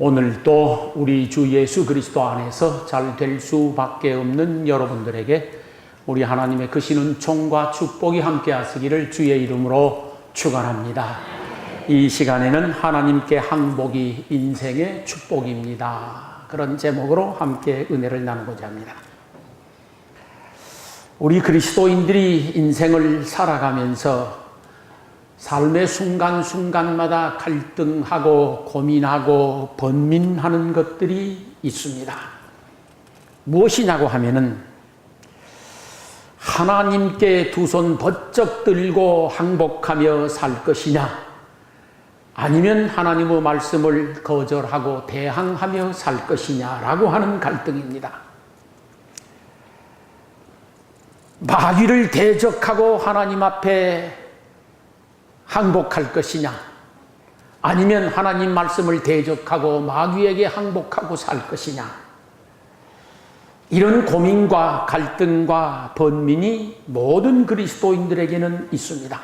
오늘도 우리 주 예수 그리스도 안에서 잘 될 수밖에 없는 여러분들에게 우리 하나님의 크신 은총과 축복이 함께 하시기를 주의 이름으로 축원합니다. 이 시간에는 하나님께 항복이 인생의 축복입니다. 그런 제목으로 함께 은혜를 나누고자 합니다. 우리 그리스도인들이 인생을 살아가면서 삶의 순간순간마다 갈등하고 고민하고 번민하는 것들이 있습니다. 무엇이냐고 하면은 하나님께 두 손 번쩍 들고 항복하며 살 것이냐, 아니면 하나님의 말씀을 거절하고 대항하며 살 것이냐라고 하는 갈등입니다. 마귀를 대적하고 하나님 앞에 항복할 것이냐, 아니면 하나님 말씀을 대적하고 마귀에게 항복하고 살 것이냐, 이런 고민과 갈등과 번민이 모든 그리스도인들에게는 있습니다.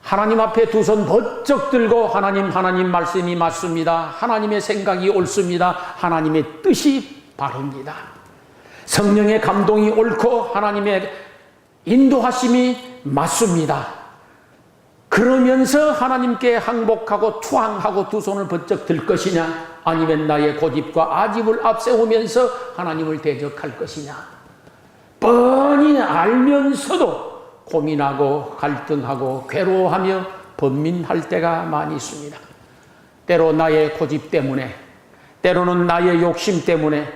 하나님 앞에 두 손 번쩍 들고 하나님 말씀이 맞습니다. 하나님의 생각이 옳습니다. 하나님의 뜻이 바릅니다. 성령의 감동이 옳고 하나님의 인도하심이 맞습니다. 그러면서 하나님께 항복하고 투항하고 두 손을 번쩍 들 것이냐, 아니면 나의 고집과 아집을 앞세우면서 하나님을 대적할 것이냐, 뻔히 알면서도 고민하고 갈등하고 괴로워하며 번민할 때가 많이 있습니다. 때로 나의 고집 때문에, 때로는 나의 욕심 때문에,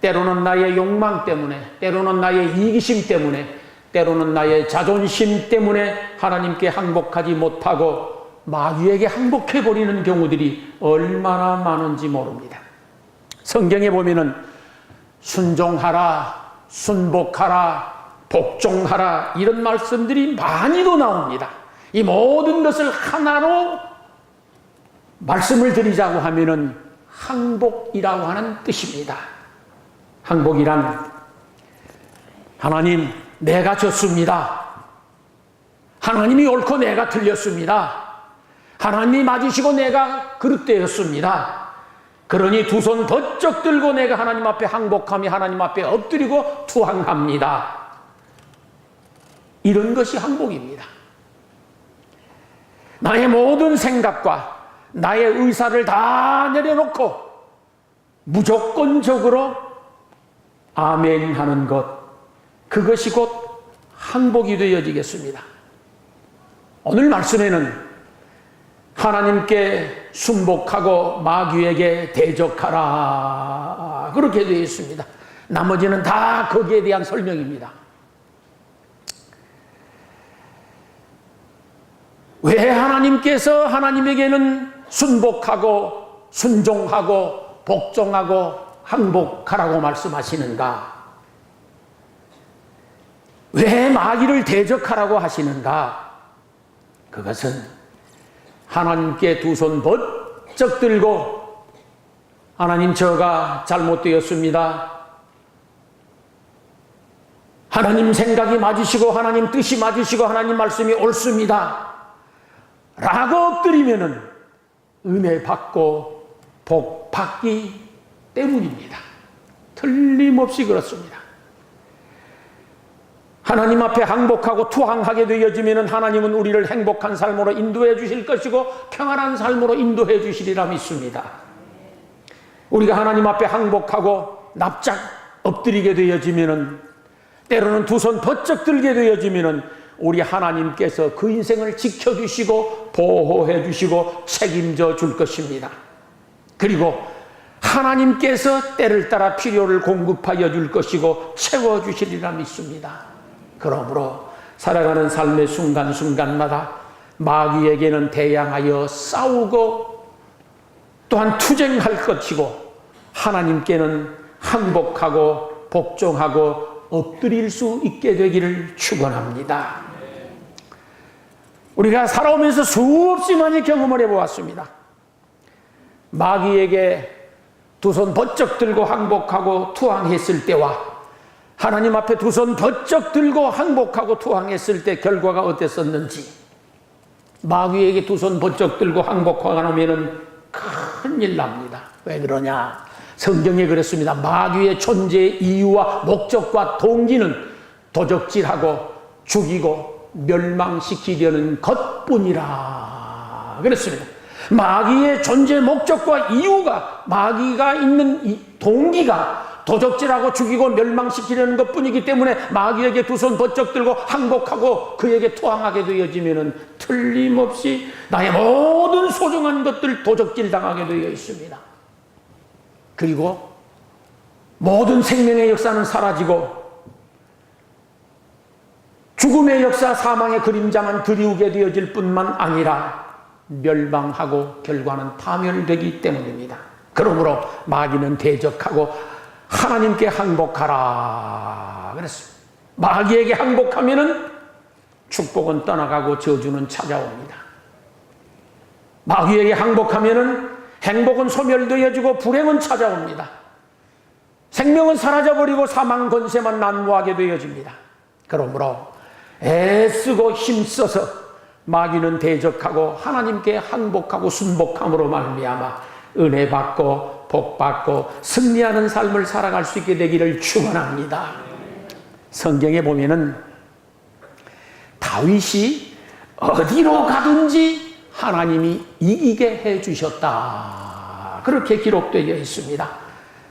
때로는 나의 욕망 때문에, 때로는 나의 이기심 때문에, 때로는 나의 자존심 때문에 하나님께 항복하지 못하고 마귀에게 항복해버리는 경우들이 얼마나 많은지 모릅니다. 성경에 보면은 순종하라, 순복하라, 복종하라, 이런 말씀들이 많이도 나옵니다. 이 모든 것을 하나로 말씀을 드리자고 하면은 항복이라고 하는 뜻입니다. 항복이란, 하나님, 내가 졌습니다. 하나님이 옳고 내가 틀렸습니다. 하나님이 맞으시고 내가 그릇되었습니다. 그러니 두 손 번쩍 들고 내가 하나님 앞에 항복하며 하나님 앞에 엎드리고 투항합니다. 이런 것이 항복입니다. 나의 모든 생각과 나의 의사를 다 내려놓고 무조건적으로 아멘 하는 것, 그것이 곧 항복이 되어지겠습니다. 오늘 말씀에는 하나님께 순복하고 마귀에게 대적하라, 그렇게 되어 있습니다. 나머지는 다 거기에 대한 설명입니다. 왜 하나님께서 하나님에게는 순복하고 순종하고 복종하고 항복하라고 말씀하시는가? 왜 마귀를 대적하라고 하시는가? 그것은 하나님께 두 손 번쩍 들고 하나님, 저가 잘못되었습니다. 하나님 생각이 맞으시고 하나님 뜻이 맞으시고 하나님 말씀이 옳습니다 라고 엎드리면은 은혜 받고 복 받기 때문입니다. 틀림없이 그렇습니다. 하나님 앞에 항복하고 투항하게 되어지면 하나님은 우리를 행복한 삶으로 인도해 주실 것이고 평안한 삶으로 인도해 주시리라 믿습니다. 우리가 하나님 앞에 항복하고 납작 엎드리게 되어지면, 때로는 두 손 번쩍 들게 되어지면 우리 하나님께서 그 인생을 지켜주시고 보호해 주시고 책임져 줄 것입니다. 그리고 하나님께서 때를 따라 필요를 공급하여 줄 것이고 채워주시리라 믿습니다. 그러므로 살아가는 삶의 순간순간마다 마귀에게는 대항하여 싸우고 또한 투쟁할 것이고 하나님께는 항복하고 복종하고 엎드릴 수 있게 되기를 축원합니다. 우리가 살아오면서 수없이 많이 경험을 해보았습니다. 마귀에게 두 손 번쩍 들고 항복하고 투항했을 때와 하나님 앞에 두 손 번쩍 들고 항복하고 투항했을 때 결과가 어땠었는지, 마귀에게 두 손 번쩍 들고 항복하면은 큰일 납니다. 왜 그러냐? 성경에 그랬습니다. 마귀의 존재의 이유와 목적과 동기는 도적질하고 죽이고 멸망시키려는 것뿐이라 그랬습니다. 마귀의 존재 목적과 이유가, 마귀가 있는 이 동기가 도적질하고 죽이고 멸망시키려는 것뿐이기 때문에 마귀에게 두 손 번쩍 들고 항복하고 그에게 투항하게 되어지면 틀림없이 나의 모든 소중한 것들 도적질 당하게 되어 있습니다. 그리고 모든 생명의 역사는 사라지고 죽음의 역사, 사망의 그림자만 드리우게 되어질 뿐만 아니라 멸망하고 결과는 파멸되기 때문입니다. 그러므로 마귀는 대적하고 하나님께 항복하라 그랬습니다. 마귀에게 항복하면은 축복은 떠나가고 저주는 찾아옵니다. 마귀에게 항복하면은 행복은 소멸되어지고 불행은 찾아옵니다. 생명은 사라져버리고 사망 권세만 난무하게 되어집니다. 그러므로 애쓰고 힘써서 마귀는 대적하고 하나님께 항복하고 순복함으로 말미암아 은혜 받고 복 받고 승리하는 삶을 살아갈 수 있게 되기를 축원합니다. 성경에 보면은 다윗이 어디로 가든지 하나님이 이기게 해 주셨다, 그렇게 기록되어 있습니다.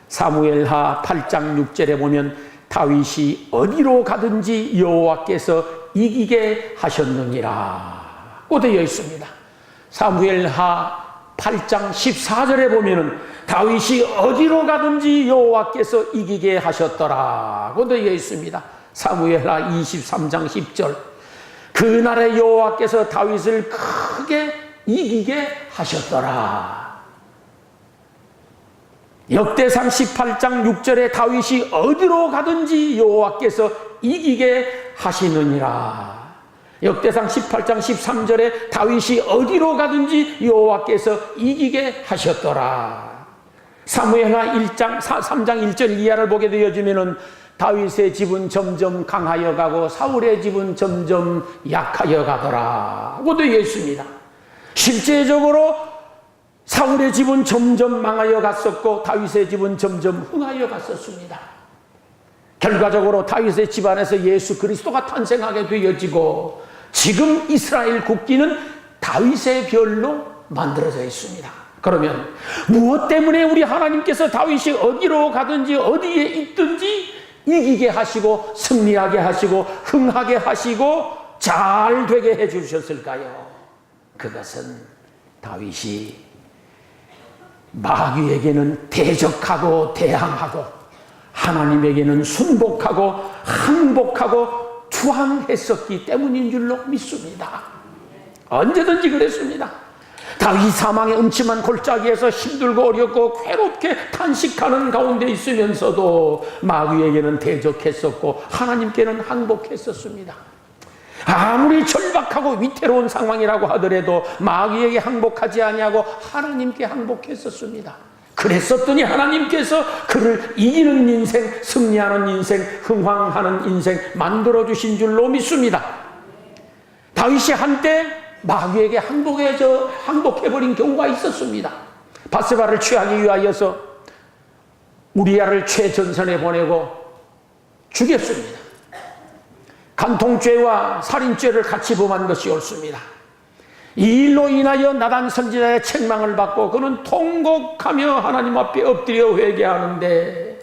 사무엘하 8장 6절에 보면 다윗이 어디로 가든지 여호와께서 이기게 하셨느니라 고 되어 있습니다. 사무엘하 8장 14절에 보면은 다윗이 어디로 가든지 여호와께서 이기게 하셨더라고 되어 있습니다. 사무엘하 23장 10절, 그날에 여호와께서 다윗을 크게 이기게 하셨더라. 역대상 18장 6절에 다윗이 어디로 가든지 여호와께서 이기게 하시느니라. 역대상 18장 13절에 다윗이 어디로 가든지 여호와께서 이기게 하셨더라. 사무엘하 3장 1절 이하를 보게 되어지면은 다윗의 집은 점점 강하여 가고 사울의 집은 점점 약하여 가더라고 되어 있습니다. 실제적으로 사울의 집은 점점 망하여 갔었고 다윗의 집은 점점 흥하여 갔었습니다. 결과적으로 다윗의 집안에서 예수 그리스도가 탄생하게 되어지고 지금 이스라엘 국기는 다윗의 별로 만들어져 있습니다. 그러면 무엇 때문에 우리 하나님께서 다윗이 어디로 가든지 어디에 있든지 이기게 하시고 승리하게 하시고 흥하게 하시고 잘 되게 해 주셨을까요? 그것은 다윗이 마귀에게는 대적하고 대항하고 하나님에게는 순복하고 항복하고 투항했었기 때문인 줄로 믿습니다. 언제든지 그랬습니다. 다윗 사망의 음침한 골짜기에서 힘들고 어렵고 괴롭게 탄식하는 가운데 있으면서도 마귀에게는 대적했었고 하나님께는 항복했었습니다. 아무리 절박하고 위태로운 상황이라고 하더라도 마귀에게 항복하지 아니하고 하나님께 항복했었습니다. 그랬었더니 하나님께서 그를 이기는 인생, 승리하는 인생, 흥왕하는 인생 만들어주신 줄로 믿습니다. 다윗이 한때 마귀에게 항복해버린 경우가 있었습니다. 바세바를 취하기 위하여서 우리아를 최전선에 보내고 죽였습니다. 간통죄와 살인죄를 같이 범한 것이 옳습니다. 이 일로 인하여 나단 선지자의 책망을 받고 그는 통곡하며 하나님 앞에 엎드려 회개하는데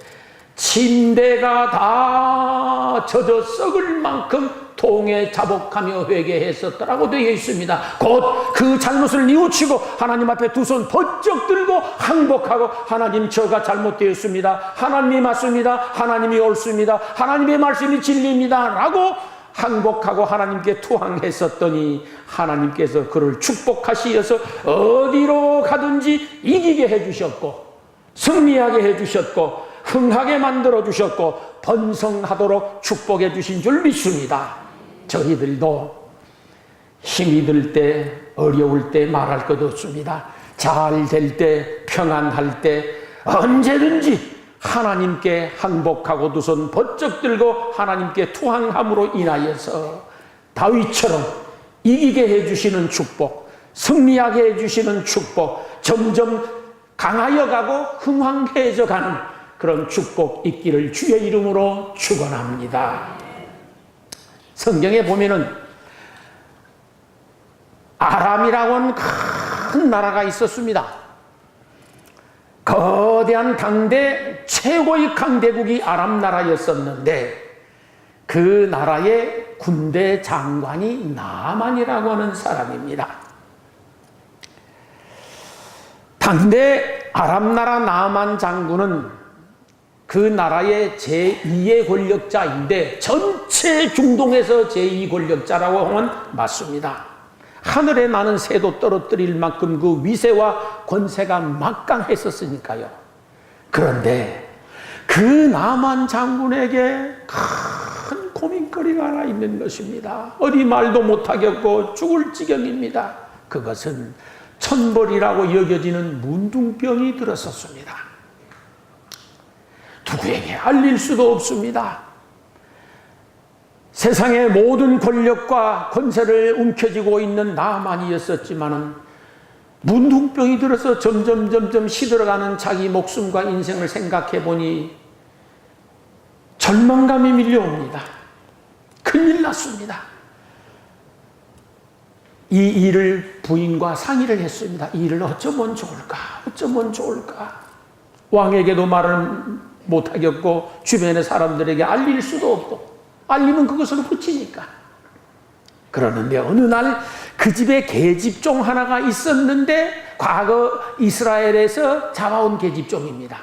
침대가 다 젖어 썩을 만큼 통에 자복하며 회개했었더라고 되어 있습니다. 곧 그 잘못을 뉘우치고 하나님 앞에 두 손 번쩍 들고 항복하고 하나님, 저가 잘못되었습니다. 하나님이 맞습니다. 하나님이 옳습니다. 하나님의 말씀이 진리입니다 라고 항복하고 하나님께 투항했었더니 하나님께서 그를 축복하시어서 어디로 가든지 이기게 해주셨고 승리하게 해주셨고 흥하게 만들어주셨고 번성하도록 축복해 주신 줄 믿습니다. 저희들도 힘이 들 때, 어려울 때 말할 것 없습니다. 잘 될 때, 평안할 때 언제든지 하나님께 항복하고 두 손 번쩍 들고 하나님께 투항함으로 인하여서 다윗처럼 이기게 해주시는 축복, 승리하게 해주시는 축복, 점점 강하여 가고 흥황해져 가는 그런 축복 있기를 주의 이름으로 축원합니다. 성경에 보면은 아람이라고 하는 큰 나라가 있었습니다. 거대한 당대 최고의 강대국이 아람 나라였었는데 그 나라의 군대 장관이 나만이라고 하는 사람입니다. 당대 아람 나라 나만 장군은 그 나라의 제2의 권력자인데 전체 중동에서 제2 권력자라고 하면 맞습니다. 하늘에 나는 새도 떨어뜨릴 만큼 그 위세와 권세가 막강했었으니까요. 그런데 그 나만 장군에게 큰 고민거리가 하나 있는 것입니다. 어디 말도 못하겠고 죽을 지경입니다. 그것은 천벌이라고 여겨지는 문둥병이 들었었습니다. 누구에게 알릴 수도 없습니다. 세상의 모든 권력과 권세를 움켜쥐고 있는 나만이었었지만은 문둥병이 들어서 점점 시들어가는 자기 목숨과 인생을 생각해 보니 절망감이 밀려옵니다. 큰일 났습니다. 이 일을 부인과 상의를 했습니다. 이 일을 어쩌면 좋을까? 어쩌면 좋을까? 왕에게도 말을 못하겠고 주변의 사람들에게 알릴 수도 없고 알리면 그것을 훔치니까. 그러는데 어느 날 그 집에 계집종 하나가 있었는데 과거 이스라엘에서 잡아온 계집종입니다.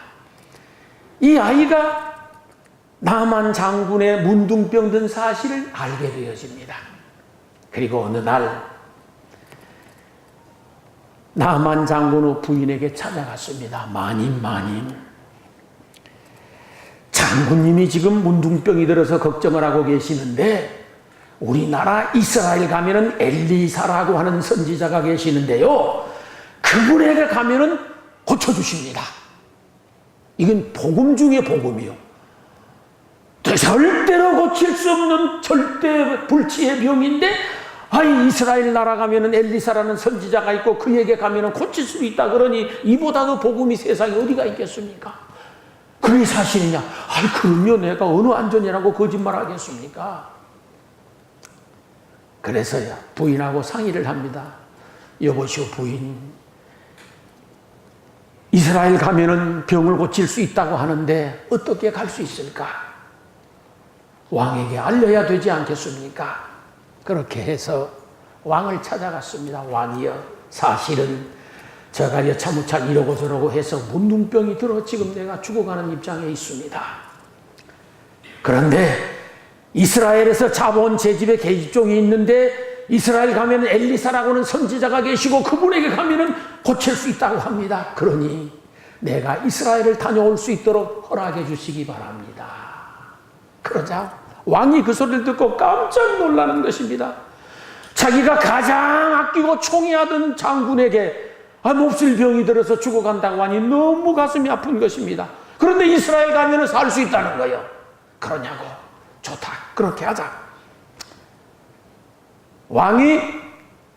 이 아이가 나만 장군의 문둥병 든 사실을 알게 되어집니다. 그리고 어느 날 나만 장군의 부인에게 찾아갔습니다. 마님 장군님이 지금 문둥병이 들어서 걱정을 하고 계시는데 우리나라 이스라엘 가면은 엘리사라고 하는 선지자가 계시는데요. 그분에게 가면은 고쳐주십니다. 이건 복음 중에 복음이요. 절대로 고칠 수 없는 절대 불치의 병인데 이스라엘 나라 가면은 엘리사라는 선지자가 있고 그에게 가면은 고칠 수 있다 그러니 이보다 더 복음이 세상에 어디가 있겠습니까? 그게 사실이냐? 그럼요. 내가 어느 안전이라고 거짓말하겠습니까? 그래서야 부인하고 상의를 합니다. 여보시오 부인, 이스라엘 가면은 병을 고칠 수 있다고 하는데 어떻게 갈 수 있을까? 왕에게 알려야 되지 않겠습니까? 그렇게 해서 왕을 찾아갔습니다. 왕이여, 사실은 제가 여차무차 이러고 저러고 해서 문둥병이 들어 지금 내가 죽어가는 입장에 있습니다. 그런데 이스라엘에서 잡아온 제 집에 계집종이 있는데 이스라엘 가면 엘리사라고는 선지자가 계시고 그분에게 가면은 고칠 수 있다고 합니다. 그러니 내가 이스라엘을 다녀올 수 있도록 허락해 주시기 바랍니다. 그러자 왕이 그 소리를 듣고 깜짝 놀라는 것입니다. 자기가 가장 아끼고 총애하던 장군에게 몹쓸 병이 들어서 죽어간다고 하니 너무 가슴이 아픈 것입니다. 그런데 이스라엘 가면은 살 수 있다는 거예요. 그러냐고. 좋다. 그렇게 하자. 왕이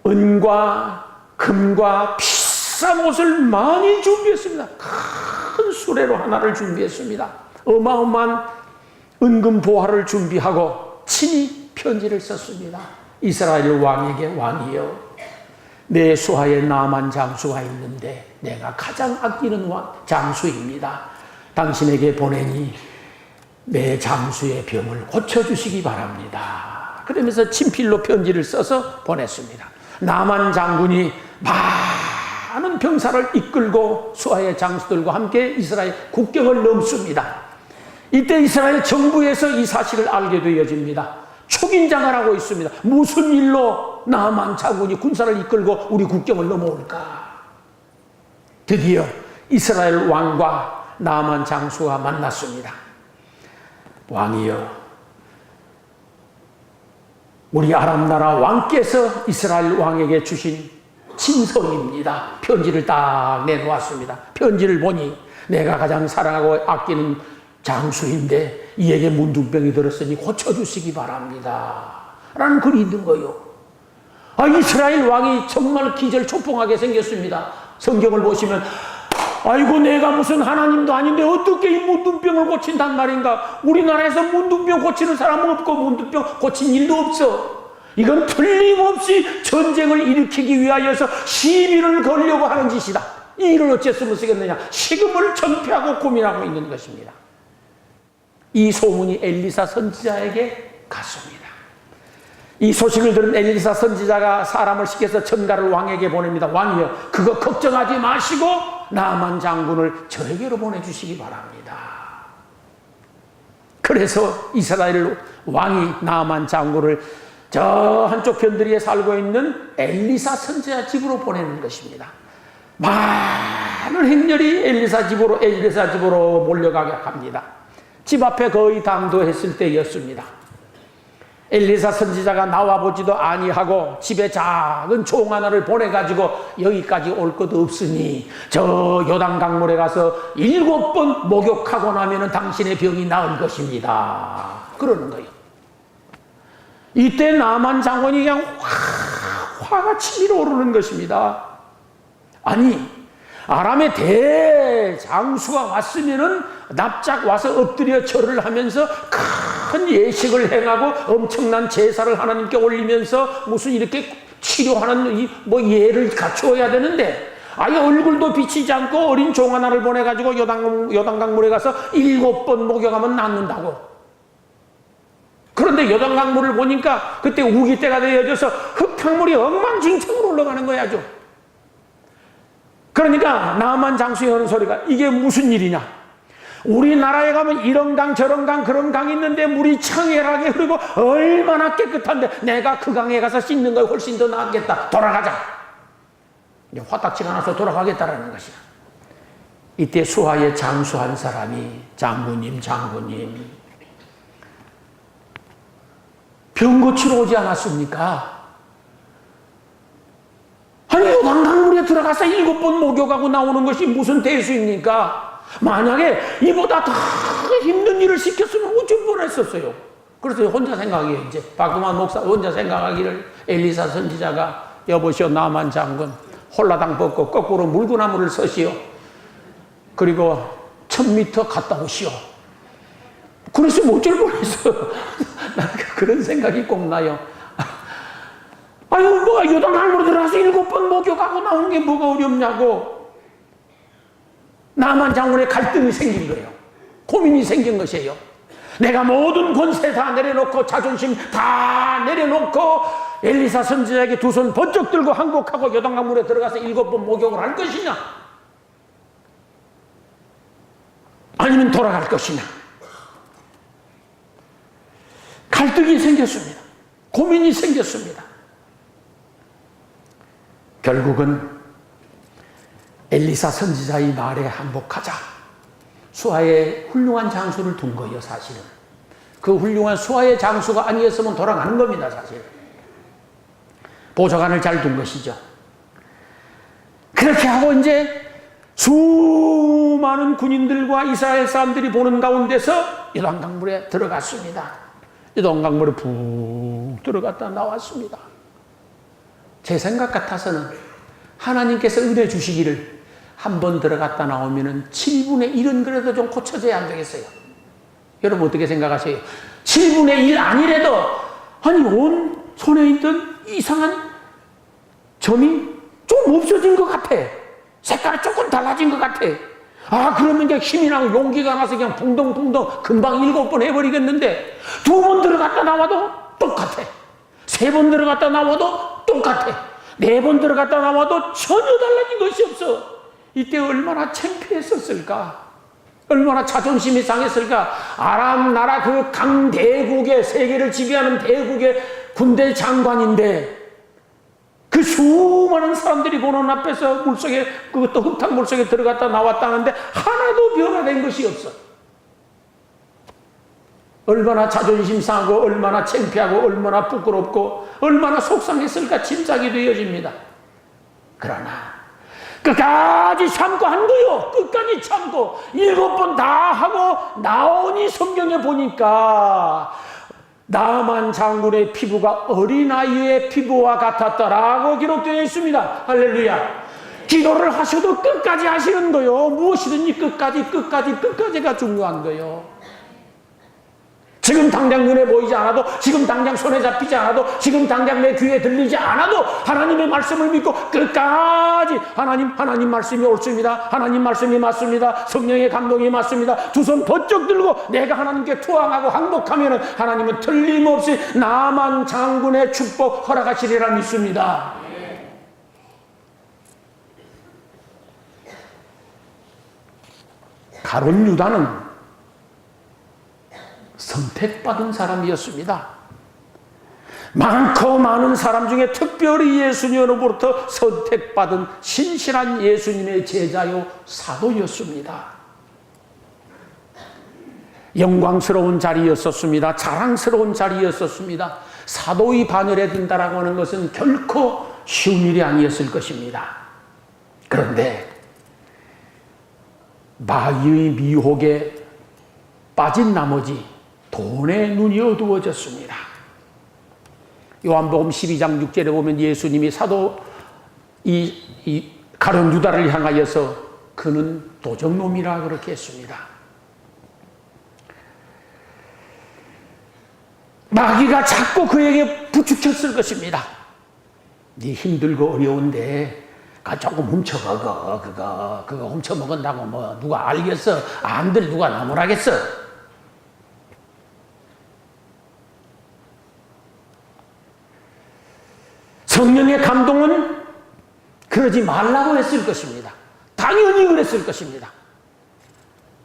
은과 금과 비싼 옷을 많이 준비했습니다. 큰 수레로 하나를 준비했습니다. 어마어마한 은금 보화를 준비하고 친히 편지를 썼습니다. 이스라엘 왕에게 왕이여, 내 수하에 나만 장수가 있는데 내가 가장 아끼는 장수입니다. 당신에게 보내니 내 장수의 병을 고쳐주시기 바랍니다. 그러면서 친필로 편지를 써서 보냈습니다. 나만 장군이 많은 병사를 이끌고 수하의 장수들과 함께 이스라엘 국경을 넘습니다. 이때 이스라엘 정부에서 이 사실을 알게 되어집니다. 초긴장을 하고 있습니다. 무슨 일로 나만 장군이 군사를 이끌고 우리 국경을 넘어올까? 드디어 이스라엘 왕과 나만 장수가 만났습니다. 왕이여, 우리 아람 나라 왕께서 이스라엘 왕에게 주신 친서입니다. 편지를 딱 내놓았습니다. 편지를 보니 내가 가장 사랑하고 아끼는 장수인데 이에게 문둥병이 들었으니 고쳐주시기 바랍니다. 라는 글이 있는 거예요. 이스라엘 왕이 정말 기절초풍하게 생겼습니다. 성경을 보시면 아이고 내가 무슨 하나님도 아닌데 어떻게 이 문둥병을 고친단 말인가. 우리나라에서 문둥병 고치는 사람은 없고 문둥병 고친 일도 없어. 이건 틀림없이 전쟁을 일으키기 위하여서 시비를 걸려고 하는 짓이다. 이 일을 어째서 쓰겠느냐. 식음을 정피하고 고민하고 있는 것입니다. 이 소문이 엘리사 선지자에게 갔습니다. 이 소식을 들은 엘리사 선지자가 사람을 시켜서 전가를 왕에게 보냅니다. 왕이여, 그거 걱정하지 마시고 나만 장군을 저에게로 보내주시기 바랍니다. 그래서 이스라엘 왕이 나만 장군을 저 한쪽 변두리에 살고 있는 엘리사 선지자 집으로 보내는 것입니다. 많은 행렬이 엘리사 집으로 몰려가게 합니다. 집 앞에 거의 당도했을 때였습니다. 엘리사 선지자가 나와보지도 아니하고 집에 작은 종 하나를 보내가지고 여기까지 올 것도 없으니 저 요단강물에 가서 7번 목욕하고 나면 당신의 병이 나을 것입니다. 그러는 거예요. 이때 나만 장군이 그냥 화가 치밀어 오르는 것입니다. 아니, 아람의 대장수가 왔으면은 납작 와서 엎드려 절을 하면서 큰 예식을 행하고 엄청난 제사를 하나님께 올리면서 무슨 이렇게 치료하는 예를 갖추어야 되는데, 아예 얼굴도 비치지 않고 어린 종 하나를 보내가지고 요단강물에 가서 7번 목욕하면 낫는다고. 그런데 요단강물을 보니까 그때 우기때가 되어져서 흙탕물이 엉망진창으로 올라가는 거야죠. 그러니까 나만 장수이 하는 소리가, 이게 무슨 일이냐. 우리나라에 가면 이런 강 저런 강 그런 강이 있는데 물이 청결하게 흐르고 얼마나 깨끗한데 내가 그 강에 가서 씻는 거 훨씬 더 낫겠다. 돌아가자. 이제 화딱지가 나서 돌아가겠다라는 것이야. 이때 수하에 장수한 사람이 장군님 병 고치러 오지 않았습니까? 아니, 요단강물에 들어가서 7번 목욕하고 나오는 것이 무슨 대수입니까? 만약에 이보다 더 힘든 일을 시켰으면 어쩔 뻔했었어요. 그래서 혼자 생각해요. 이제 박구만 목사 혼자 생각하기를, 엘리사 선지자가 여보시오 나만 장군 홀라당 벗고 거꾸로 물구나무를 서시오. 그리고 1000m 갔다 오시오. 그랬으면 어쩔 뻔했어요. 그런 생각이 꼭 나요. 아유, 뭐가 요단강물에 들어가서 7번 목욕하고 나오는 게 뭐가 어렵냐고. 나만 장군의 갈등이 생긴 거예요. 고민이 생긴 것이에요. 내가 모든 권세 다 내려놓고 자존심 다 내려놓고 엘리사 선지자에게 두 손 번쩍 들고 항복하고 요단강물에 들어가서 7번 목욕을 할 것이냐, 아니면 돌아갈 것이냐. 갈등이 생겼습니다. 고민이 생겼습니다. 결국은 엘리사 선지자의 말에 항복하자. 수하에 훌륭한 장수를 둔 거예요, 사실은. 그 훌륭한 수하의 장수가 아니었으면 돌아가는 겁니다, 사실. 보좌관을 잘 둔 것이죠. 그렇게 하고 이제 수많은 군인들과 이스라엘 사람들이 보는 가운데서 요단강물에 들어갔습니다. 요단강물에 푹 들어갔다 나왔습니다. 제 생각 같아서는 하나님께서 은혜 주시기를 한 번 들어갔다 나오면은 7분의 1은 그래도 좀 고쳐져야 안 되겠어요? 여러분 어떻게 생각하세요? 7분의 1 아니래도 아니 온 손에 있던 이상한 점이 좀 없어진 것 같아. 색깔이 조금 달라진 것 같아. 아, 그러면 이제 힘이 나고 용기가 나서 그냥 붕덩붕덩 금방 7번 해버리겠는데 2번 들어갔다 나와도 똑같아. 3번 들어갔다 나와도 똑같아. 4번 들어갔다 나와도 전혀 달라진 것이 없어. 이때 얼마나 창피했었을까? 얼마나 자존심이 상했을까? 아람 나라 그 강대국의, 세계를 지배하는 대국의 군대 장관인데 그 수많은 사람들이 보는 앞에서 물속에, 그것도 흙탕 물속에 들어갔다 나왔다는데 하나도 변화된 것이 없어. 얼마나 자존심 상하고 얼마나 창피하고 얼마나 부끄럽고 얼마나 속상했을까 짐작이 되어집니다. 그러나 끝까지 참고 한 거요. 끝까지 참고 7번 다 하고 나오니 성경에 보니까 나만 장군의 피부가 어린아이의 피부와 같았다라고 기록되어 있습니다. 할렐루야. 기도를 하셔도 끝까지 하시는 거요. 무엇이든지 끝까지가 중요한 거요. 지금 당장 눈에 보이지 않아도, 지금 당장 손에 잡히지 않아도, 지금 당장 내 귀에 들리지 않아도 하나님의 말씀을 믿고 끝까지 하나님 말씀이 옳습니다. 하나님 말씀이 맞습니다. 성령의 감동이 맞습니다. 두 손 번쩍 들고 내가 하나님께 투항하고 항복하면 하나님은 틀림없이 나만 장군의 축복 허락하시리라 믿습니다. 가룟 유다는 선택받은 사람이었습니다. 많고 많은 사람 중에 특별히 예수님으로부터 선택받은 신실한 예수님의 제자요 사도였습니다. 영광스러운 자리였었습니다. 자랑스러운 자리였었습니다. 사도의 반열에 든다라고 하는 것은 결코 쉬운 일이 아니었을 것입니다. 그런데 마귀의 미혹에 빠진 나머지 돈의 눈이 어두워졌습니다. 요한복음 12장 6절에 보면 예수님이 사도 가룟 유다를 향하여서 그는 도적놈이라 그렇게 했습니다. 마귀가 자꾸 그에게 부추겼을 것입니다. 네 힘들고 어려운데 조금 훔쳐먹어. 그거 훔쳐먹은다고 뭐 누가 알겠어? 안들 누가 나무라겠어? 성령의 감동은 그러지 말라고 했을 것입니다. 당연히 그랬을 것입니다.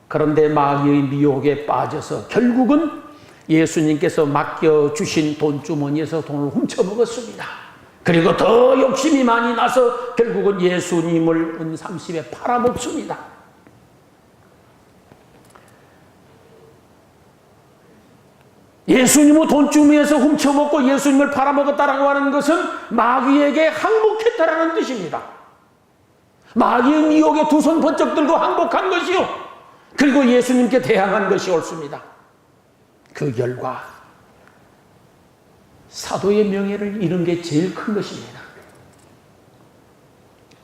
그런데 마귀의 미혹에 빠져서 결국은 예수님께서 맡겨주신 돈주머니에서 돈을 훔쳐먹었습니다. 그리고 더 욕심이 많이 나서 결국은 예수님을 은 30에 팔아먹습니다. 예수님의 돈주머니에서 훔쳐먹고 예수님을 팔아먹었다라고 하는 것은 마귀에게 항복했다라는 뜻입니다. 마귀의 미혹에 두 손 번쩍 들고 항복한 것이요, 그리고 예수님께 대항한 것이 옳습니다. 그 결과 사도의 명예를 잃은 게 제일 큰 것입니다.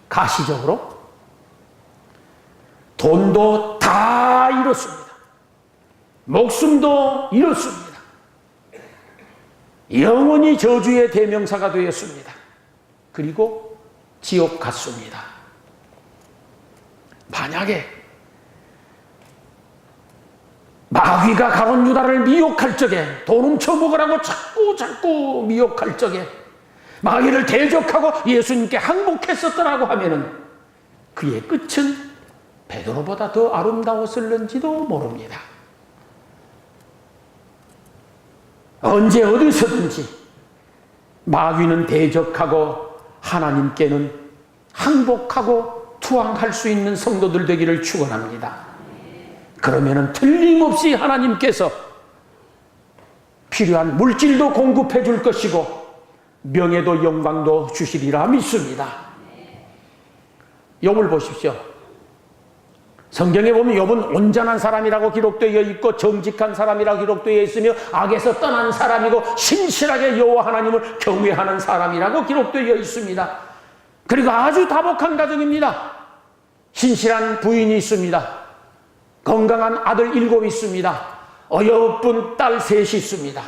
가시적으로 돈도 다 잃었습니다. 목숨도 잃었습니다. 영원히 저주의 대명사가 되었습니다. 그리고 지옥 갔습니다. 만약에 마귀가 가룟 유다를 미혹할 적에, 돈 훔쳐먹으라고 자꾸 미혹할 적에 마귀를 대적하고 예수님께 항복했었더라고 하면은 그의 끝은 베드로보다 더 아름다웠을는지도 모릅니다. 언제 어디서든지 마귀는 대적하고 하나님께는 항복하고 투항할 수 있는 성도들 되기를 축원합니다. 그러면은 틀림없이 하나님께서 필요한 물질도 공급해 줄 것이고 명예도 영광도 주시리라 믿습니다. 욥을 보십시오. 성경에 보면 욥은 온전한 사람이라고 기록되어 있고 정직한 사람이라고 기록되어 있으며 악에서 떠난 사람이고 신실하게 여호와 하나님을 경외하는 사람이라고 기록되어 있습니다. 그리고 아주 다복한 가정입니다. 신실한 부인이 있습니다. 건강한 아들 7 있습니다. 어여쁜 딸 3 있습니다.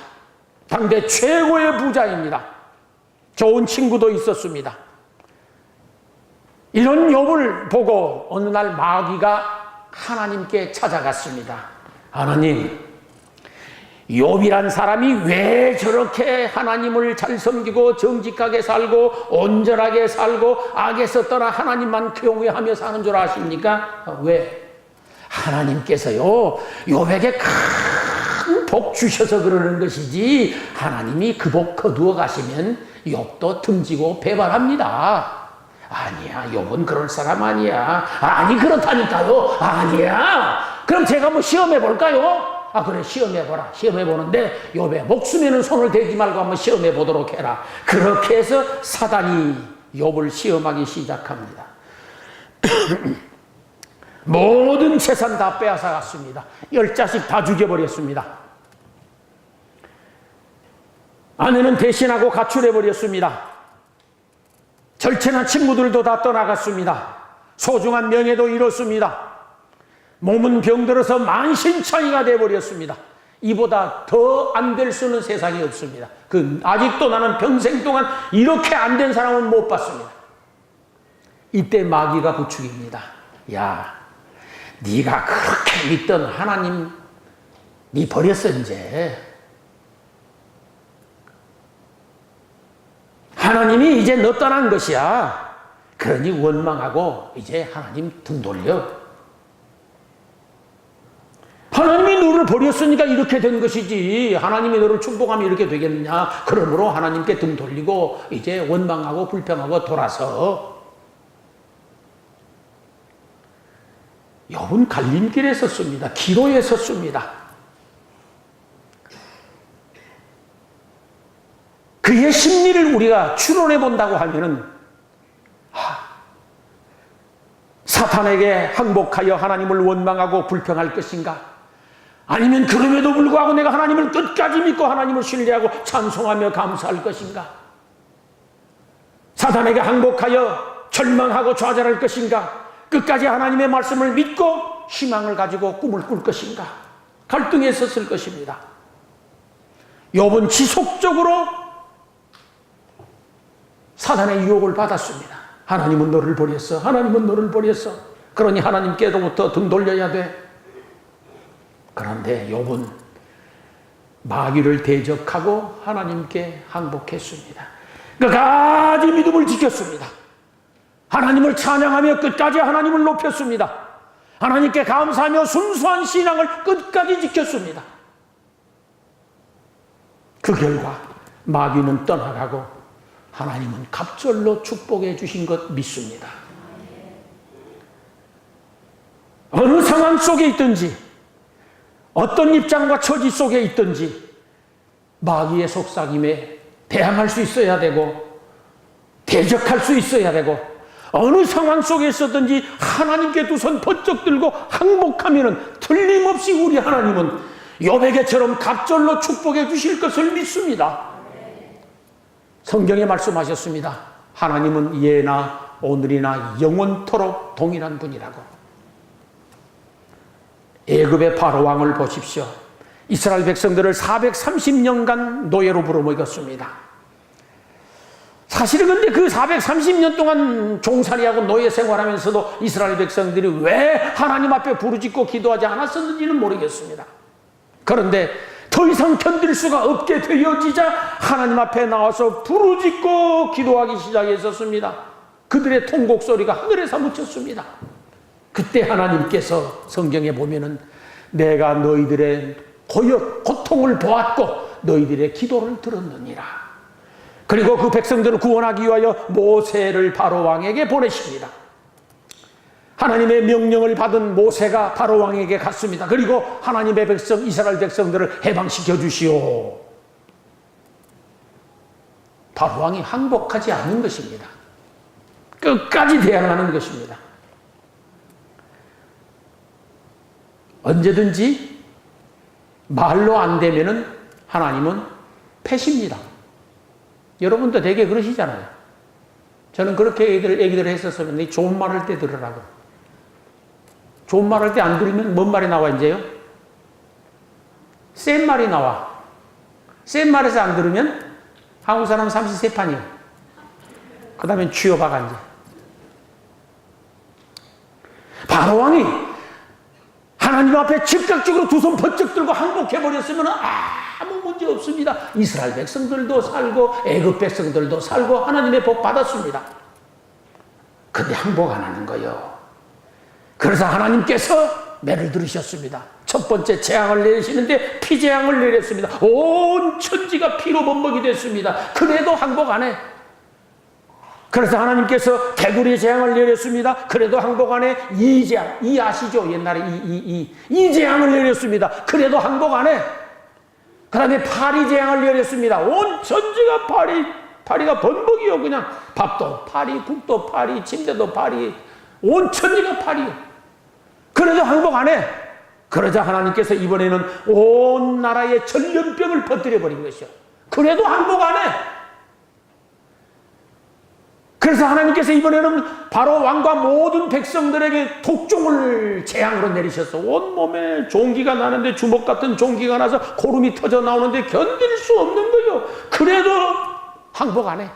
당대 최고의 부자입니다. 좋은 친구도 있었습니다. 이런 욥을 보고 어느 날 마귀가 하나님께 찾아갔습니다. 하나님, 욥이란 사람이 왜 저렇게 하나님을 잘 섬기고 정직하게 살고 온전하게 살고 악에서 떠나 하나님만 경외하며 사는 줄 아십니까? 왜? 하나님께서요, 욥에게 큰 복 주셔서 그러는 것이지 하나님이 그 복 거두어 가시면 욥도 등지고 배반합니다. 아니야, 욥은 그럴 사람 아니야. 아니, 그렇다니까요. 아니야. 그럼 제가 뭐 시험해 볼까요? 아, 그래, 시험해 보라. 시험해 보는데 욥의 목숨에는 손을 대지 말고 한번 시험해 보도록 해라. 그렇게 해서 사단이 욥을 시험하기 시작합니다. 모든 재산 다 빼앗아갔습니다. 10자식 다 죽여버렸습니다. 아내는 대신하고 가출해버렸습니다. 절친한 친구들도 다 떠나갔습니다. 소중한 명예도 잃었습니다. 몸은 병들어서 만신창이가 되어버렸습니다. 이보다 더 안 될 수는 세상에 없습니다. 아직도 나는 평생 동안 이렇게 안 된 사람은 못 봤습니다. 이때 마귀가 부축입니다. 야, 네가 그렇게 믿던 하나님 네 버렸어 이제. 하나님이 이제 너 떠난 것이야. 그러니 원망하고 이제 하나님 등 돌려. 하나님이 너를 버렸으니까 이렇게 된 것이지. 하나님이 너를 축복하면 이렇게 되겠느냐. 그러므로 하나님께 등 돌리고 이제 원망하고 불평하고 돌아서. 욥은 갈림길에 섰습니다. 기로에 섰습니다. 그의 심리를 우리가 추론해 본다고 하면은 사탄에게 항복하여 하나님을 원망하고 불평할 것인가? 아니면 그럼에도 불구하고 내가 하나님을 끝까지 믿고 하나님을 신뢰하고 찬송하며 감사할 것인가? 사탄에게 항복하여 절망하고 좌절할 것인가? 끝까지 하나님의 말씀을 믿고 희망을 가지고 꿈을 꿀 것인가? 갈등에 섰을 것입니다. 욥은 지속적으로 사탄의 유혹을 받았습니다. 하나님은 너를 버렸어. 하나님은 너를 버렸어. 그러니 하나님께로부터 등 돌려야 돼. 그런데 욥은 마귀를 대적하고 하나님께 항복했습니다. 끝까지 믿음을 지켰습니다. 하나님을 찬양하며 끝까지 하나님을 높였습니다. 하나님께 감사하며 순수한 신앙을 끝까지 지켰습니다. 그 결과 마귀는 떠나가고 하나님은 갑절로 축복해 주신 것 믿습니다. 어느 상황 속에 있든지 어떤 입장과 처지 속에 있든지 마귀의 속삭임에 대항할 수 있어야 되고 대적할 수 있어야 되고 어느 상황 속에 있었든지 하나님께 두 손 번쩍 들고 항복하면 틀림없이 우리 하나님은 욥에게처럼 갑절로 축복해 주실 것을 믿습니다. 성경에 말씀하셨습니다. 하나님은 예나 오늘이나 영원토록 동일한 분이라고. 애굽의 바로 왕을 보십시오. 이스라엘 백성들을 430년간 노예로 불어먹였습니다. 사실은 근데 그 430년 동안 종살이하고 노예 생활하면서도 이스라엘 백성들이 왜 하나님 앞에 부르짖고 기도하지 않았었는지는 모르겠습니다. 그런데 더 이상 견딜 수가 없게 되어지자 하나님 앞에 나와서 부르짖고 기도하기 시작했었습니다. 그들의 통곡 소리가 하늘에 사무쳤습니다. 그때 하나님께서 성경에 보면은 내가 너희들의 고통을 보았고 너희들의 기도를 들었느니라. 그리고 그 백성들을 구원하기 위하여 모세를 바로 왕에게 보내십니다. 하나님의 명령을 받은 모세가 바로 왕에게 갔습니다. 그리고 하나님의 백성 이스라엘 백성들을 해방시켜 주시오. 바로 왕이 항복하지 않는 것입니다. 끝까지 대항하는 것입니다. 언제든지 말로 안 되면은 하나님은 패십니다. 여러분도 되게 그러시잖아요. 저는 그렇게 얘기들 했었으면 좋은 말 할 때 들으라고. 좋은 말 할 때 안 들으면 뭔 말이 나와 이제요? 센 말이 나와. 센 말에서 안 들으면 한국 사람 33판이요. 그 다음에 쥐어박아 이제. 바로 왕이 하나님 앞에 즉각적으로 두 손 번쩍 들고 항복해버렸으면 아무 문제 없습니다. 이스라엘 백성들도 살고 애굽 백성들도 살고 하나님의 복 받았습니다. 근데 항복 안 하는 거예요. 그래서 하나님께서 매를 들으셨습니다. 첫 번째 재앙을 내리시는데 피재앙을 내렸습니다. 온 천지가 피로 범벅이 됐습니다. 그래도 항복 안 해. 그래서 하나님께서 개구리 재앙을 내렸습니다. 그래도 항복 안 해. 이재앙, 이 아시죠? 옛날에 이 재앙을 내렸습니다. 그래도 항복 안 해. 그 다음에 파리 재앙을 내렸습니다. 온 천지가 파리가 범벅이요. 그냥 밥도 파리, 국도 파리, 침대도 파리, 온 천지가 파리요. 그래도 항복 안 해. 그러자 하나님께서 이번에는 온 나라에 전염병을 퍼뜨려 버린 것이요. 그래도 항복 안 해. 그래서 하나님께서 이번에는 바로 왕과 모든 백성들에게 독종을 재앙으로 내리셨어. 온몸에 종기가 나는데, 주먹 같은 종기가 나서 고름이 터져 나오는데 견딜 수 없는 거예요. 그래도 항복 안 해.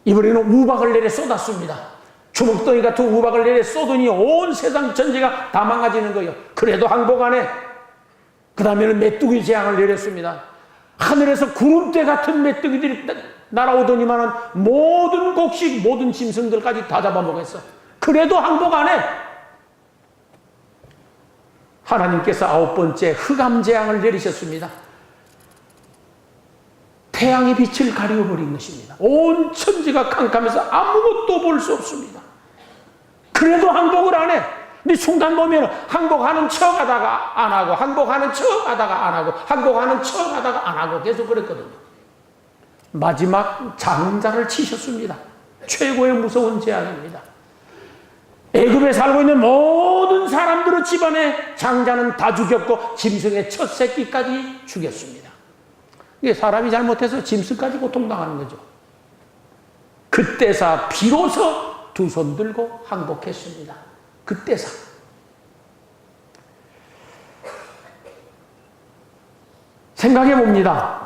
이번에는 우박을 내려 쏟았습니다. 주먹덩이 같은 우박을 내려 쏟으니 온 세상 전체가 다 망가지는 거예요. 그래도 항복 안 해. 그 다음에는 메뚜기 재앙을 내렸습니다. 하늘에서 구름대 같은 메뚜기들이 날아오더니만은 모든 곡식, 모든 짐승들까지 다 잡아먹었어. 그래도 항복 안 해. 하나님께서 9번째 흑암 재앙을 내리셨습니다. 태양의 빛을 가려버린 것입니다. 온 천지가 캄캄해서 아무것도 볼 수 없습니다. 그래도 항복을 안 해. 근데 순간 보면 항복하는 척 하다가 안 하고, 항복하는 척 하다가 안 하고, 항복하는 척 하다가 안 하고 계속 그랬거든요. 마지막 장자를 치셨습니다. 최고의 무서운 재앙입니다. 애굽에 살고 있는 모든 사람들의 집안에 장자는 다 죽였고 짐승의 첫 새끼까지 죽였습니다. 이게 사람이 잘못해서 짐승까지 고통당하는 거죠. 그때사 비로소 두 손 들고 항복했습니다. 그때사. 생각해 봅니다.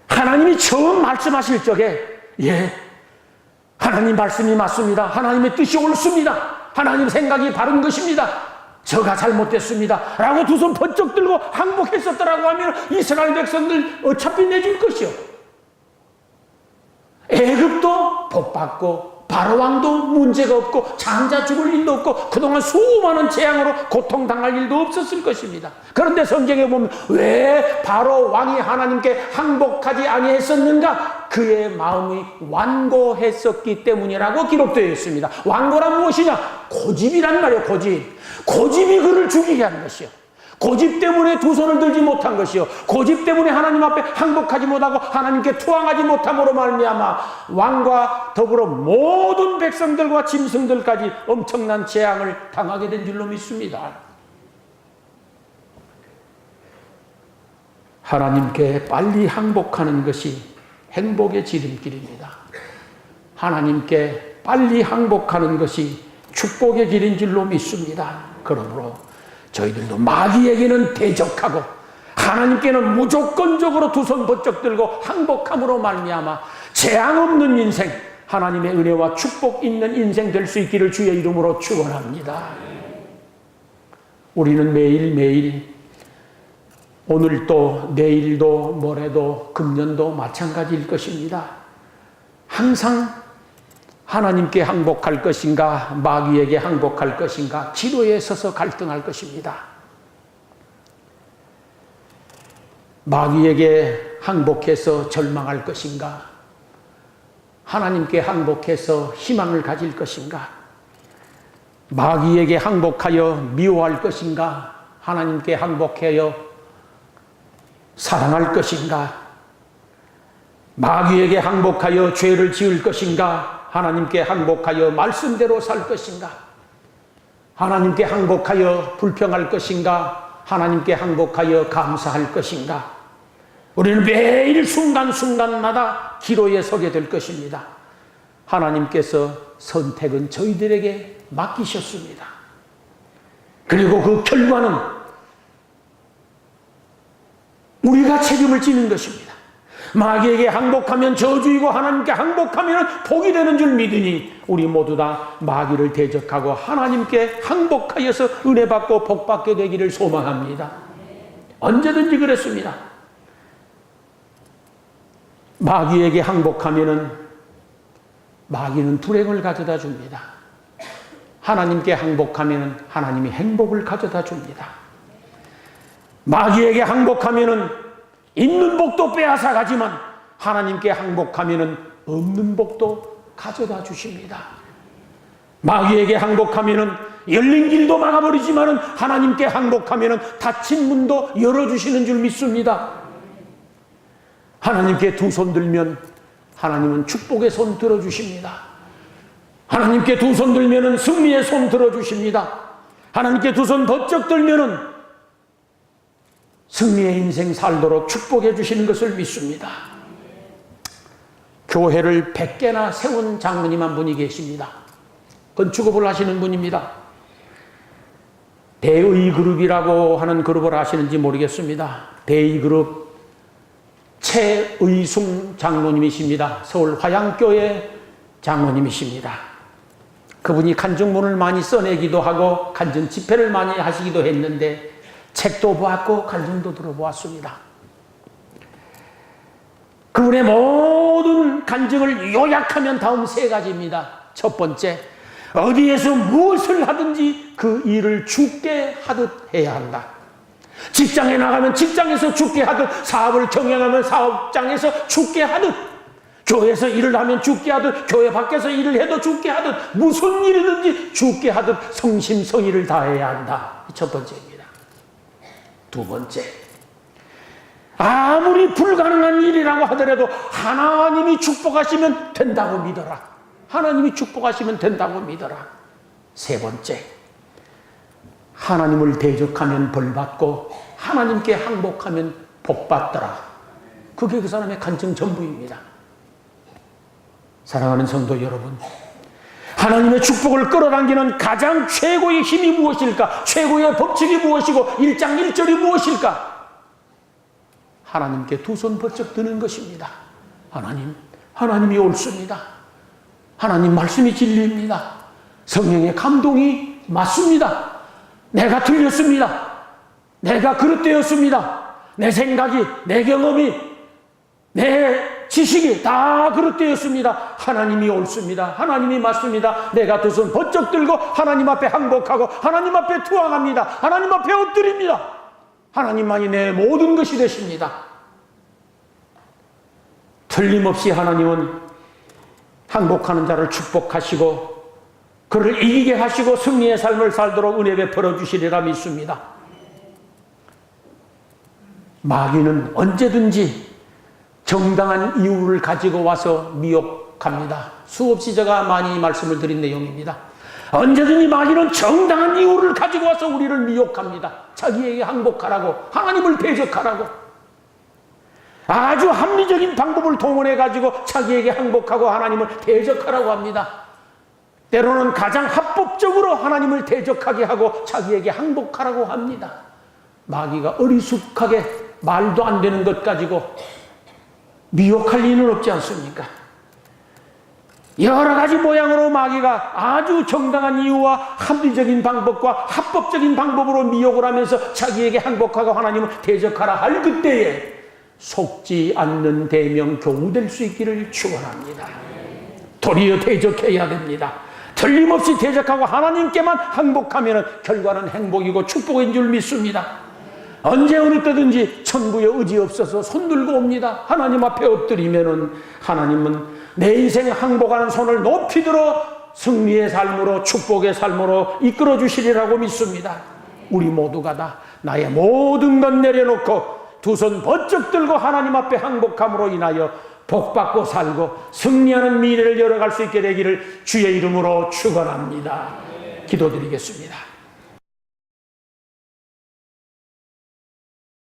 하나님이 처음 말씀하실 적에, 하나님 말씀이 맞습니다. 하나님의 뜻이 옳습니다. 하나님 생각이 바른 것입니다. 저가 잘못됐습니다. 라고 두 손 번쩍 들고 항복했었더라고 하면 이스라엘 백성들 어차피 내줄 것이요. 애굽도 복받고 바로왕도 문제가 없고 장자 죽을 일도 없고 그동안 수많은 재앙으로 고통당할 일도 없었을 것입니다. 그런데 성경에 보면 왜 바로왕이 하나님께 항복하지 아니했었는가? 그의 마음이 완고했었기 때문이라고 기록되어 있습니다. 완고란 무엇이냐? 고집이란 말이에요. 고집이 그를 죽이게 하는 것이요. 고집 때문에 두 손을 들지 못한 것이요. 고집 때문에 하나님 앞에 항복하지 못하고 하나님께 투항하지 못함으로 말미암아 왕과 더불어 모든 백성들과 짐승들까지 엄청난 재앙을 당하게 된 줄로 믿습니다. 하나님께 빨리 항복하는 것이 행복의 지름길입니다. 하나님께 빨리 항복하는 것이 축복의 길인 줄로 믿습니다. 그러므로 저희들도 마귀에게는 대적하고 하나님께는 무조건적으로 두 손 번쩍 들고 항복함으로 말미암아 재앙 없는 인생, 하나님의 은혜와 축복 있는 인생 될 수 있기를 주의 이름으로 축원합니다. 우리는 매일매일, 오늘도 내일도 모레도 금년도 마찬가지일 것입니다. 항상 하나님께 항복할 것인가 마귀에게 항복할 것인가 기로에 서서 갈등할 것입니다. 마귀에게 항복해서 절망할 것인가 하나님께 항복해서 희망을 가질 것인가, 마귀에게 항복하여 미워할 것인가 하나님께 항복하여 사랑할 것인가, 마귀에게 항복하여 죄를 지을 것인가 하나님께 항복하여 말씀대로 살 것인가, 하나님께 항복하여 불평할 것인가 하나님께 항복하여 감사할 것인가. 우리는 매일 순간순간마다 기로에 서게 될 것입니다. 하나님께서 선택은 저희들에게 맡기셨습니다. 그리고 그 결과는 우리가 책임을 지는 것입니다. 마귀에게 항복하면 저주이고 하나님께 항복하면 복이 되는 줄 믿으니 우리 모두 다 마귀를 대적하고 하나님께 항복하여서 은혜 받고 복 받게 되기를 소망합니다. 언제든지 그랬습니다. 마귀에게 항복하면은 마귀는 불행을 가져다 줍니다. 하나님께 항복하면은 하나님이 행복을 가져다 줍니다. 마귀에게 항복하면은 있는 복도 빼앗아 가지만 하나님께 항복하면은 없는 복도 가져다 주십니다. 마귀에게 항복하면은 열린 길도 막아버리지만은 하나님께 항복하면은 닫힌 문도 열어주시는 줄 믿습니다. 하나님께 두 손 들면 하나님은 축복의 손 들어주십니다. 하나님께 두 손 들면은 승리의 손 들어주십니다. 하나님께 두 손 번쩍 들면은 승리의 인생 살도록 축복해 주시는 것을 믿습니다. 교회를 100개나 세운 장로님 한 분이 계십니다. 건축업을 하시는 분입니다. 대의그룹이라고 하는 그룹을 아시는지 모르겠습니다. 대의그룹 최의숭 장로님이십니다. 서울 화양교회 장로님이십니다. 그분이 간증문을 많이 써내기도 하고 간증 집회를 많이 하시기도 했는데 책도 보았고 간증도 들어보았습니다. 그분의 모든 간증을 요약하면 다음 세 가지입니다. 첫 번째, 어디에서 무엇을 하든지 그 일을 주께 하듯 해야 한다. 직장에 나가면 직장에서 주께 하듯, 사업을 경영하면 사업장에서 주께 하듯, 교회에서 일을 하면 주께 하듯, 교회 밖에서 일을 해도 주께 하듯, 무슨 일이든지 주께 하듯 성심성의를 다해야 한다. 첫 번째입니다. 두 번째, 아무리 불가능한 일이라고 하더라도 하나님이 축복하시면 된다고 믿어라. 하나님이 축복하시면 된다고 믿어라. 세 번째, 하나님을 대적하면 벌받고 하나님께 항복하면 복받더라. 그게 그 사람의 간증 전부입니다. 사랑하는 성도 여러분, 하나님의 축복을 끌어당기는 가장 최고의 힘이 무엇일까? 최고의 법칙이 무엇이고 1장 1절이 무엇일까? 하나님께 두 손 번쩍 드는 것입니다. 하나님이 옳습니다. 하나님 말씀이 진리입니다. 성령의 감동이 맞습니다. 내가 틀렸습니다. 내가 그릇되었습니다. 내 생각이, 내 경험이, 내 지식이 다 그릇되었습니다. 하나님이 옳습니다. 하나님이 맞습니다. 내가 두 손 번쩍 들고 하나님 앞에 항복하고 하나님 앞에 투항합니다. 하나님 앞에 엎드립니다. 하나님만이 내 모든 것이 되십니다. 틀림없이 하나님은 항복하는 자를 축복하시고 그를 이기게 하시고 승리의 삶을 살도록 은혜 베풀어 주시리라 믿습니다. 마귀는 언제든지 정당한 이유를 가지고 와서 미혹합니다. 수없이 제가 많이 말씀을 드린 내용입니다. 언제든지 마귀는 정당한 이유를 가지고 와서 우리를 미혹합니다. 자기에게 항복하라고, 하나님을 대적하라고, 아주 합리적인 방법을 동원해 가지고 자기에게 항복하고 하나님을 대적하라고 합니다. 때로는 가장 합법적으로 하나님을 대적하게 하고 자기에게 항복하라고 합니다. 마귀가 어리숙하게 말도 안 되는 것 가지고 미혹할 리는 없지 않습니까? 여러 가지 모양으로 마귀가 아주 정당한 이유와 합리적인 방법과 합법적인 방법으로 미혹을 하면서 자기에게 항복하고 하나님을 대적하라 할 그때에 속지 않는 대명 교우될 수 있기를 축원합니다. 도리어 대적해야 됩니다. 틀림없이 대적하고 하나님께만 항복하면 결과는 행복이고 축복인 줄 믿습니다. 언제 어느 때든지 천부에 의지 없어서 손 들고 옵니다. 하나님 앞에 엎드리면은 하나님은 내 인생 항복하는 손을 높이 들어 승리의 삶으로 축복의 삶으로 이끌어 주시리라고 믿습니다. 우리 모두가 다 나의 모든 것 내려놓고 두 손 번쩍 들고 하나님 앞에 항복함으로 인하여 복받고 살고 승리하는 미래를 열어갈 수 있게 되기를 주의 이름으로 축원합니다. 기도드리겠습니다.